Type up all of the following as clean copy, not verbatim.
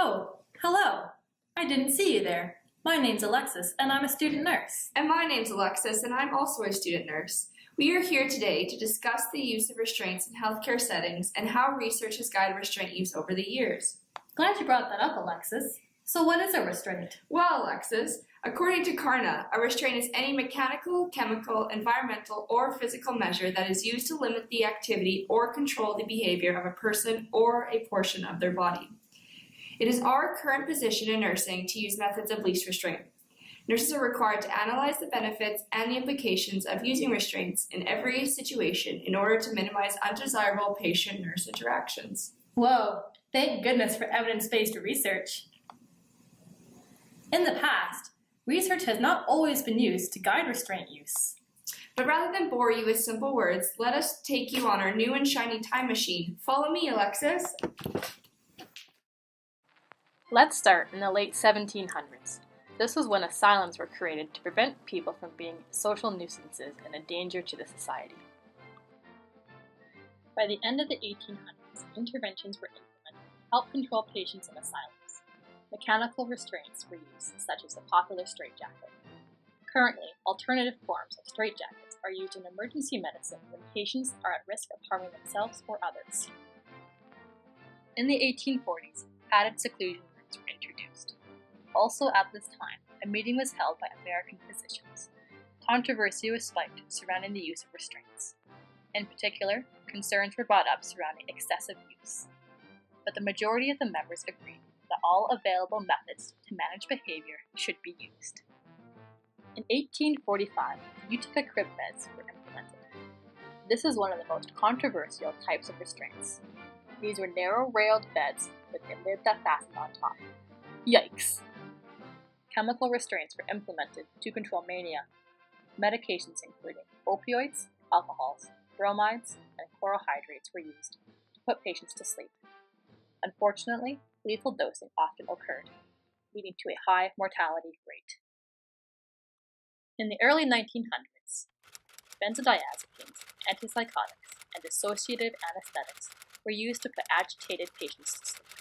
Oh, hello. I didn't see you there. My name's Alexis, and I'm a student nurse. And my name's Alexis, and I'm also a student nurse. We are here today to discuss the use of restraints in healthcare settings and how research has guided restraint use over the years. Glad you brought that up, Alexis. So what is a restraint? Well, Alexis, according to Karna, a restraint is any mechanical, chemical, environmental, or physical measure that is used to limit the activity or control the behavior of a person or a portion of their body. It is our current position in nursing to use methods of least restraint. Nurses are required to analyze the benefits and the implications of using restraints in every situation in order to minimize undesirable patient-nurse interactions. Whoa, thank goodness for evidence-based research. In the past, research has not always been used to guide restraint use. But rather than bore you with simple words, let us take you on our new and shiny time machine. Follow me, Alexis. Let's start in the late 1700s. This was when asylums were created to prevent people from being social nuisances and a danger to the society. By the end of the 1800s, interventions were implemented to help control patients in asylums. Mechanical restraints were used, such as the popular straitjacket. Currently, alternative forms of straitjackets are used in emergency medicine when patients are at risk of harming themselves or others. In the 1840s, padded seclusion rooms were introduced. Also at this time, a meeting was held by American physicians. Controversy was spiked surrounding the use of restraints. In particular, concerns were brought up surrounding excessive use. But the majority of the members agreed that all available methods to manage behavior should be used. In 1845, Utica crib beds were implemented. This is one of the most controversial types of restraints. These were narrow-railed beds with a lid that fastened on top. Yikes! Chemical restraints were implemented to control mania. Medications including opioids, alcohols, bromides, and chlorohydrates were used to put patients to sleep. Unfortunately, lethal dosing often occurred, leading to a high mortality rate. In the early 1900s, benzodiazepines, antipsychotics, and dissociative anesthetics were used to put agitated patients to sleep.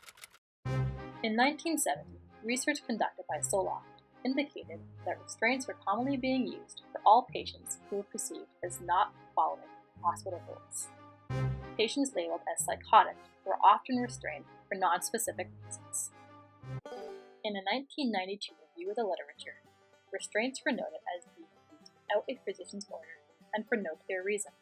In 1970, research conducted by Soloft indicated that restraints were commonly being used for all patients who were perceived as not following hospital rules. Patients labeled as psychotic were often restrained for non-specific reasons. In a 1992 review of the literature, restraints were noted as being used without a physician's order and for no clear reason.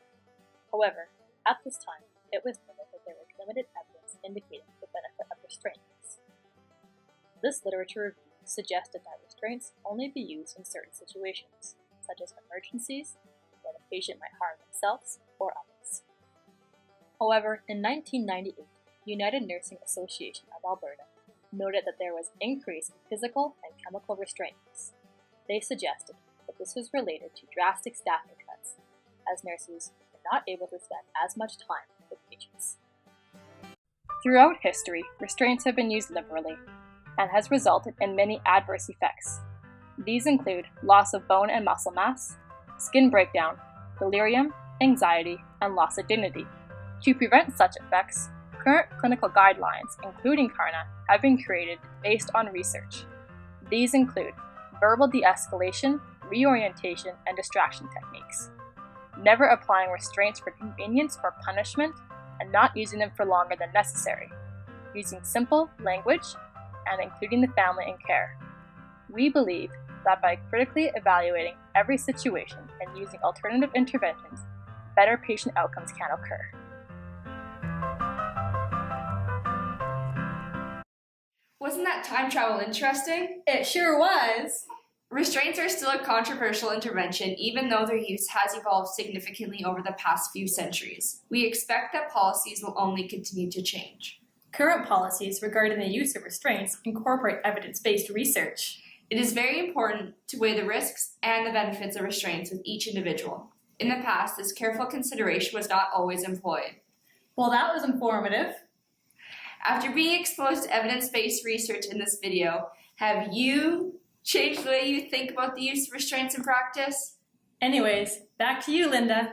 However, at this time, it was noted that there was limited evidence indicating the benefit of restraints. This literature review suggested that restraints only be used in certain situations, such as emergencies, where the patient might harm themselves or others. However, in 1998, the United Nursing Association of Alberta noted that there was an increase in physical and chemical restraints. They suggested that this was related to drastic staffing cuts, as nurses were not able to spend as much time with patients. Throughout history, restraints have been used liberally and has resulted in many adverse effects. These include loss of bone and muscle mass, skin breakdown, delirium, anxiety, and loss of dignity. To prevent such effects, current clinical guidelines, including Karna, have been created based on research. These include verbal de-escalation, reorientation, and distraction techniques, never applying restraints for convenience or punishment, and not using them for longer than necessary, using simple language, and including the family in care. We believe that by critically evaluating every situation and using alternative interventions, better patient outcomes can occur. Wasn't that time travel interesting? It sure was! Restraints are still a controversial intervention, even though their use has evolved significantly over the past few centuries. We expect that policies will only continue to change. Current policies regarding the use of restraints incorporate evidence-based research. It is very important to weigh the risks and the benefits of restraints with each individual. In the past, this careful consideration was not always employed. Well, that was informative. After being exposed to evidence-based research in this video, have you changed the way you think about the use of restraints in practice? Anyways, back to you, Linda.